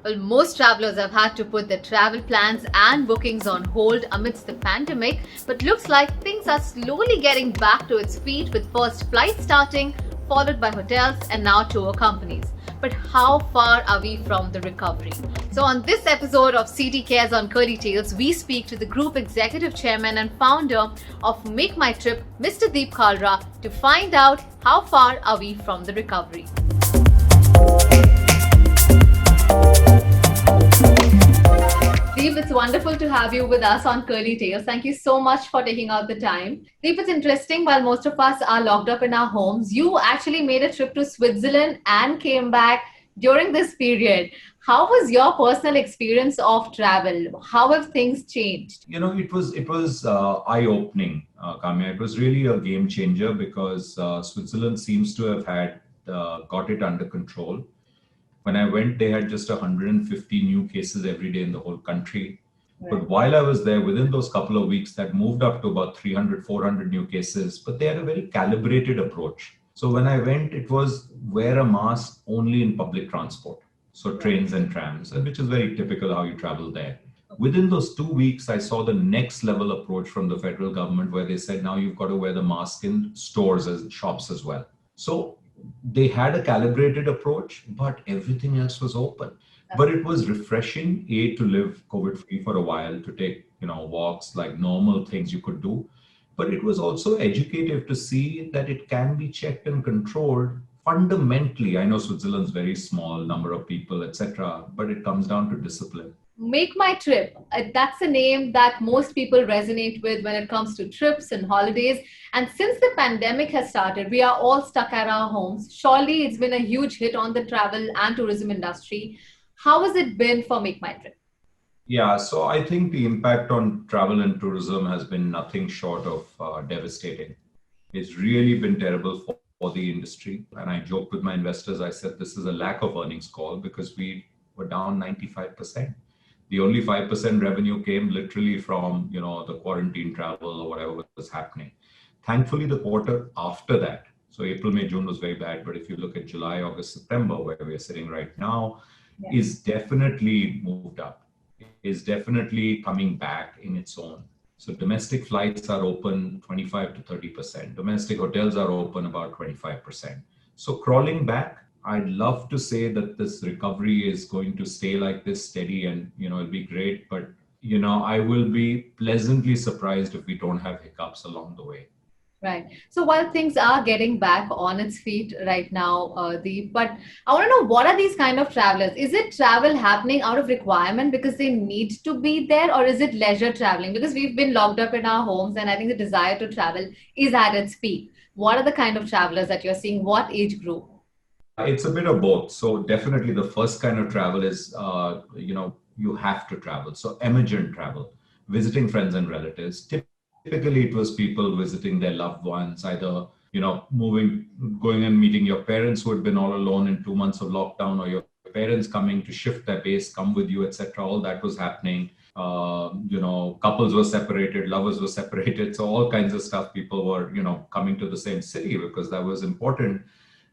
Well, most travelers have had to put their travel plans and bookings on hold amidst the pandemic, but looks like things are slowly getting back to its feet with first flights starting, followed by hotels and now tour companies. But how far are we from the recovery? So, on this episode of CT Cares on Curly Tales, we speak to the Group Executive Chairman and founder of Make My Trip, Mr. Deep Kalra, to find out how far are we from the recovery. Deep, it's wonderful to have you with us on Curly Tales. Thank you so much for taking out the time. Deep, it's interesting, while most of us are locked up in our homes, you actually made a trip to Switzerland and came back during this period. How was your personal experience of travel? How have things changed? It was eye-opening, Kamya. It was really a game changer because Switzerland seems to have had got it under control. When I went, they had just 150 new cases every day in the whole country. Right. But while I was there, within those couple of weeks, that moved up to about 300, 400 new cases. But they had a very calibrated approach. So when I went, it was wear a mask only in public transport. So trains and trams, and which is very typical how you travel there. Within those 2 weeks, I saw the next level approach from the federal government where they said, now you've got to wear the mask in stores and shops as well. So they had a calibrated approach, but everything else was open. But it was refreshing, to live COVID free for a while, to take, walks like normal things you could do. But it was also educative to see that it can be checked and controlled fundamentally. I know Switzerland's very small number of people, etc., but it comes down to discipline. Make My Trip. That's a name that most people resonate with when it comes to trips and holidays. And since the pandemic has started, we are all stuck at our homes. Surely it's been a huge hit on the travel and tourism industry. How has it been for Make My Trip? Yeah, so I think the impact on travel and tourism has been nothing short of devastating. It's really been terrible for the industry. And I joked with my investors, I said, this is a lack of earnings call because we were down 95%. The only 5% revenue came literally from, the quarantine travel or whatever was happening. Thankfully, the quarter after that, so April, May, June was very bad. But if you look at July, August, September, where we are sitting right now, is definitely moved up, is definitely coming back in its own. So domestic flights are open 25 to 30%. Domestic hotels are open about 25%. So crawling back, I'd love to say that this recovery is going to stay like this steady and, it'll be great. But, I will be pleasantly surprised if we don't have hiccups along the way. Right. So while things are getting back on its feet right now, but I want to know, what are these kind of travelers? Is it travel happening out of requirement because they need to be there, or is it leisure traveling? Because we've been locked up in our homes, and I think the desire to travel is at its peak. What are the kind of travelers that you're seeing? What age group? It's a bit of both. So definitely the first kind of travel is, you have to travel. So emergent travel, visiting friends and relatives. Typically, it was people visiting their loved ones, either, going and meeting your parents who had been all alone in 2 months of lockdown, or your parents coming to shift their base, come with you, etc. All that was happening. Couples were separated, lovers were separated. So all kinds of stuff. People were, coming to the same city because that was important.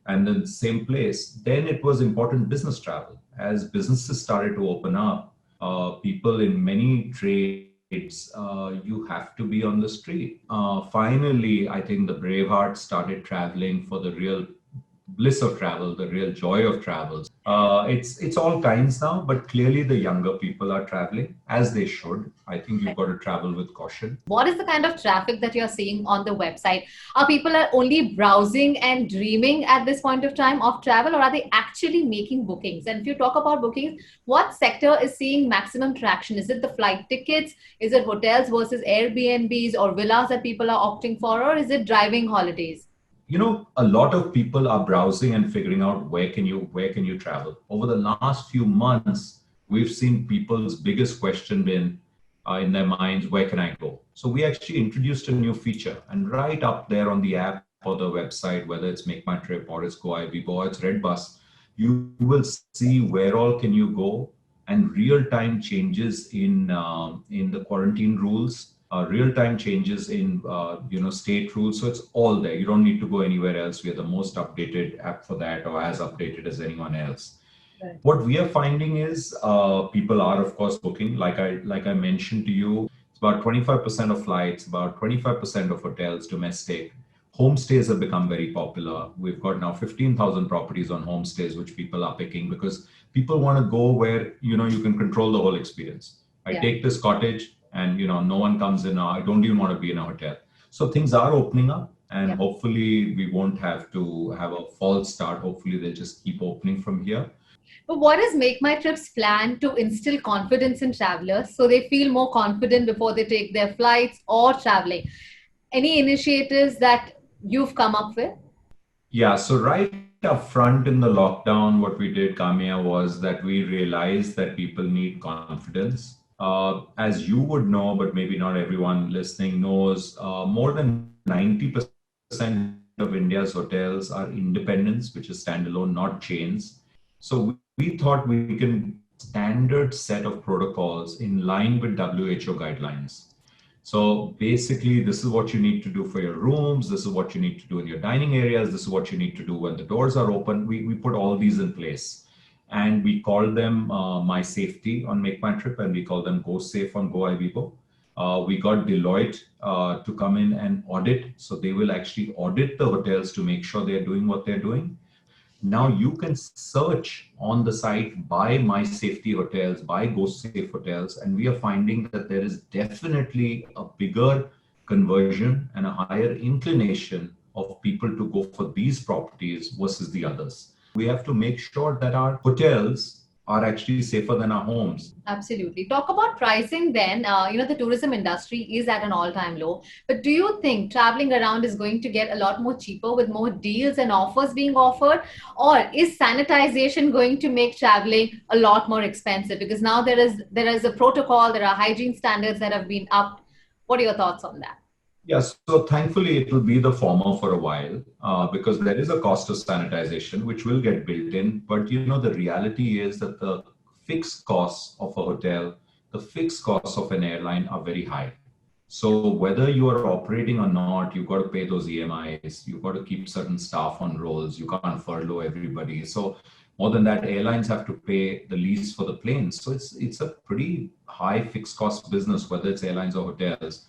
And then the same place. Then it was important business travel. As businesses started to open up, people in many trades, you have to be on the street. Finally, I think the brave hearts started traveling for the real bliss of travel, the real joy of travel. It's all kinds now, but clearly the younger people are traveling as they should. I think you've got to travel with caution. What is the kind of traffic that you're seeing on the website? Are people only browsing and dreaming at this point of time of travel, or are they actually making bookings? And if you talk about bookings, what sector is seeing maximum traction? Is it the flight tickets? Is it hotels versus Airbnbs or villas that people are opting for, or is it driving holidays? A lot of people are browsing and figuring out where can you travel. Over the last few months, we've seen people's biggest question been in their minds, where can I go? So we actually introduced a new feature, and right up there on the app or the website, whether it's Make My Trip or it's GoIBibo or it's Redbus, you will see where all can you go, and real-time changes in the quarantine rules, real-time changes in state rules. So it's all there. You don't need to go anywhere else. We are the most updated app for that, or as updated as anyone else. Right. What we are finding is people are, of course, booking. Like I mentioned to you, it's about 25% of flights, about 25% of hotels, domestic. Homestays have become very popular. We've got now 15,000 properties on homestays, which people are picking because people want to go where you can control the whole experience. I Yeah. take this cottage, and no one comes in. I don't even want to be in a hotel. So things are opening up, and Yeah. hopefully we won't have to have a false start. Hopefully they'll just keep opening from here. But what is Make My Trips plan to instill confidence in travelers so they feel more confident before they take their flights or traveling? Any initiatives that you've come up with? Yeah, so right up front in the lockdown, what we did, Kamya, was that we realized that people need confidence. As you would know, but maybe not everyone listening knows, more than 90% of India's hotels are independents, which is standalone, not chains. So we thought we can standard set of protocols in line with WHO guidelines. So basically, this is what you need to do for your rooms. This is what you need to do in your dining areas. This is what you need to do when the doors are open. We put all these in place. And we call them My Safety on Make My Trip, and we call them Go Safe on Go Ibibo. We got Deloitte to come in and audit. So they will actually audit the hotels to make sure they're doing what they're doing. Now you can search on the site by My Safety Hotels, by Go Safe Hotels, and we are finding that there is definitely a bigger conversion and a higher inclination of people to go for these properties versus the others. We have to make sure that our hotels are actually safer than our homes. Absolutely. Talk about pricing then. The tourism industry is at an all-time low. But do you think traveling around is going to get a lot more cheaper with more deals and offers being offered? Or is sanitization going to make traveling a lot more expensive? Because now there is a protocol, there are hygiene standards that have been upped. What are your thoughts on that? Yes, so thankfully it will be the former for a while because there is a cost of sanitization which will get built in. But the reality is that the fixed costs of a hotel, the fixed costs of an airline are very high. So whether you are operating or not, you've got to pay those EMIs. You've got to keep certain staff on rolls. You can't furlough everybody. So more than that, airlines have to pay the lease for the planes. So it's a pretty high fixed cost business, whether it's airlines or hotels.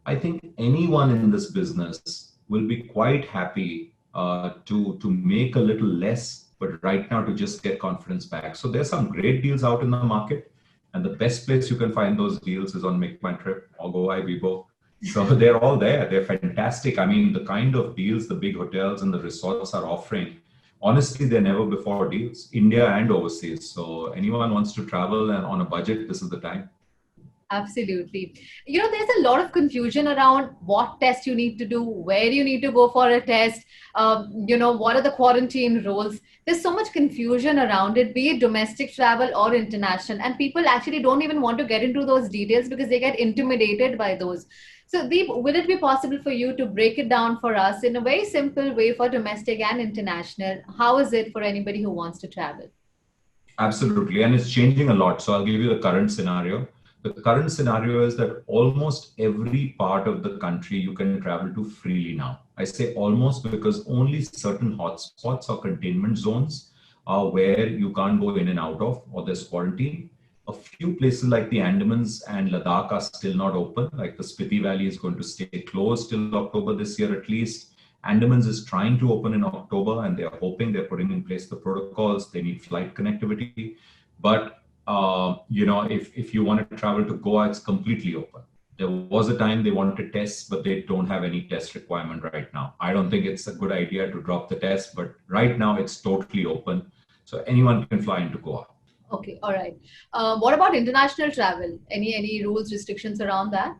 I think anyone in this business will be quite happy to make a little less, but right now to just get confidence back. So there's some great deals out in the market, and the best place you can find those deals is on Make My Trip or Go Ibibo. So they're all there. They're fantastic. I mean, the kind of deals the big hotels and the resorts are offering, honestly, they're never before deals, India and overseas. So anyone wants to travel and on a budget, this is the time. Absolutely. There's a lot of confusion around what test you need to do, where you need to go for a test, what are the quarantine rules. There's so much confusion around it, be it domestic travel or international. And people actually don't even want to get into those details because they get intimidated by those. So, Deep, will it be possible for you to break it down for us in a very simple way for domestic and international? How is it for anybody who wants to travel? Absolutely. And it's changing a lot. So I'll give you the current scenario. The current scenario is that almost every part of the country you can travel to freely now. I say almost because only certain hotspots or containment zones are where you can't go in and out of, or there's quarantine. A few places like the Andamans and Ladakh are still not open. Like the Spiti Valley is going to stay closed till October this year at least. Andamans is trying to open in October, and they're hoping, they're putting in place the protocols. They need flight connectivity. But if you want to travel to Goa, it's completely open. There was a time they wanted tests, but they don't have any test requirement right now. I don't think it's a good idea to drop the test, but right now it's totally open. So anyone can fly into Goa. Okay, all right. What about international travel? Any rules, restrictions around that?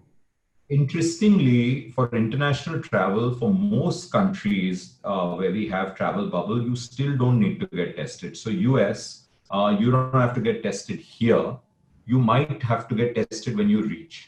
Interestingly, for international travel, for most countries where we have travel bubble, you still don't need to get tested. So US, you don't have to get tested here. You might have to get tested when you reach.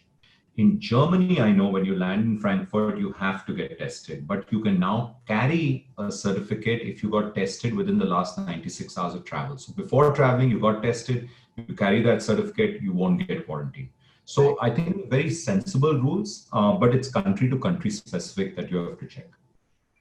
In Germany, I know when you land in Frankfurt, you have to get tested, but you can now carry a certificate if you got tested within the last 96 hours of travel. So before traveling, you got tested, you carry that certificate, you won't get quarantined. So I think very sensible rules, but it's country to country specific that you have to check.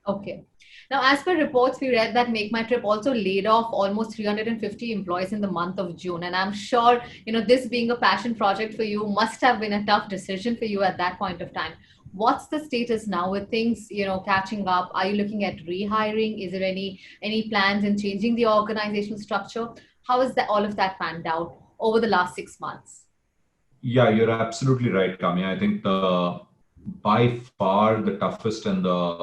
Okay. Now, as per reports, we read that Make My Trip also laid off almost 350 employees in the month of June. And I'm sure, this being a passion project for you must have been a tough decision for you at that point of time. What's the status now with things, catching up? Are you looking at rehiring? Is there any plans in changing the organizational structure? How is that all of that panned out over the last 6 months? Yeah, you're absolutely right, Kami. I think by far the toughest and the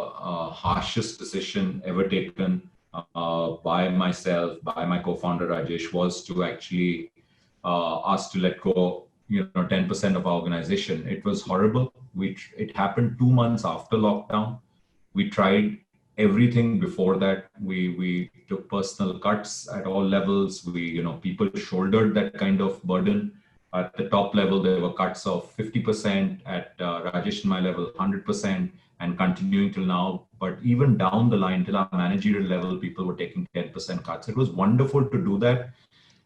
harshest decision ever taken by myself, by my co-founder Rajesh, was to actually ask to let go, 10% of our organization. It was horrible. It happened 2 months after lockdown. We tried everything before that. We took personal cuts at all levels. People shouldered that kind of burden. At the top level, there were cuts of 50%, at Rajesh and my level, 100%, and continuing till now. But even down the line, till our managerial level, people were taking 10% cuts. It was wonderful to do that.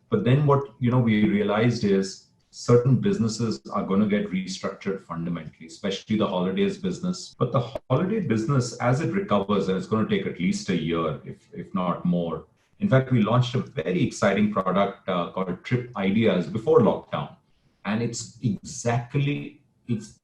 But then what we realized is certain businesses are going to get restructured fundamentally, especially the holidays business. But the holiday business, as it recovers, and it's going to take at least a year, if not more. In fact, we launched a very exciting product called Trip Ideas before lockdown. And it's exactly this.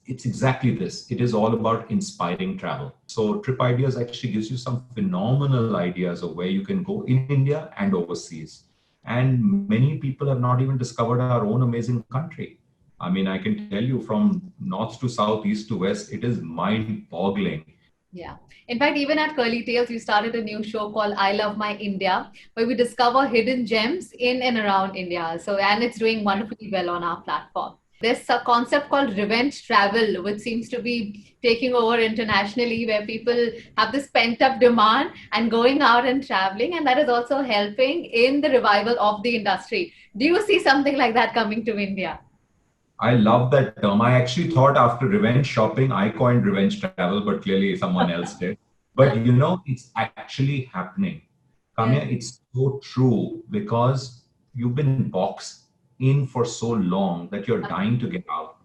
It is all about inspiring travel. So Trip Ideas actually gives you some phenomenal ideas of where you can go in India and overseas. And many people have not even discovered our own amazing country. I mean, I can tell you from north to south, east to west, it is mind-boggling. Yeah. In fact, even at Curly Tales, we started a new show called I Love My India, where we discover hidden gems in and around India. And it's doing wonderfully well on our platform. There's a concept called revenge travel, which seems to be taking over internationally, where people have this pent up demand and going out and traveling. And that is also helping in the revival of the industry. Do you see something like that coming to India? I love that term. I actually thought after revenge shopping, I coined revenge travel, but clearly someone else did. But it's actually happening. Kamya, it's so true because you've been boxed in for so long that you're dying to get out.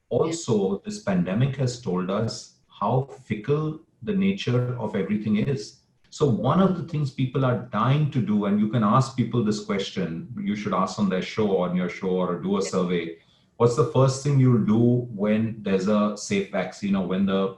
Also, this pandemic has told us how fickle the nature of everything is. So one of the things people are dying to do, and you can ask people this question, you should ask on their show, on your show, or do a survey. What's the first thing you'll do when there's a safe vaccine, or when the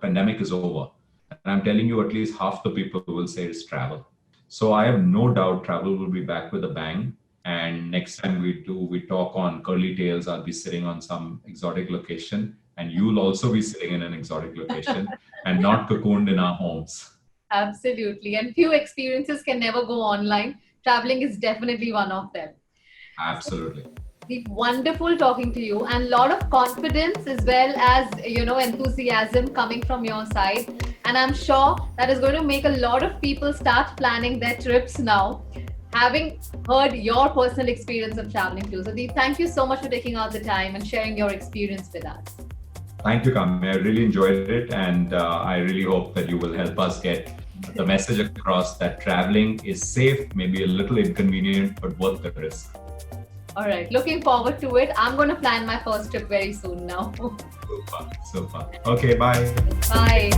pandemic is over? And I'm telling you, at least half the people will say it's travel. So I have no doubt travel will be back with a bang. And next time we talk on Curly Tales, I'll be sitting on some exotic location, and you'll also be sitting in an exotic location and not cocooned in our homes. Absolutely. And few experiences can never go online. Traveling is definitely one of them. Absolutely. Wonderful talking to you, and a lot of confidence as well as enthusiasm coming from your side, and I'm sure that is going to make a lot of people start planning their trips now, having heard your personal experience of traveling too. So Deep, thank you so much for taking out the time and sharing your experience with us. Thank you, Kami. I really enjoyed it, and I really hope that you will help us get the message across that traveling is safe, maybe a little inconvenient, but worth the risk. All right. Looking forward to it. I'm going to plan my first trip very soon now. Super. Okay, bye. Bye.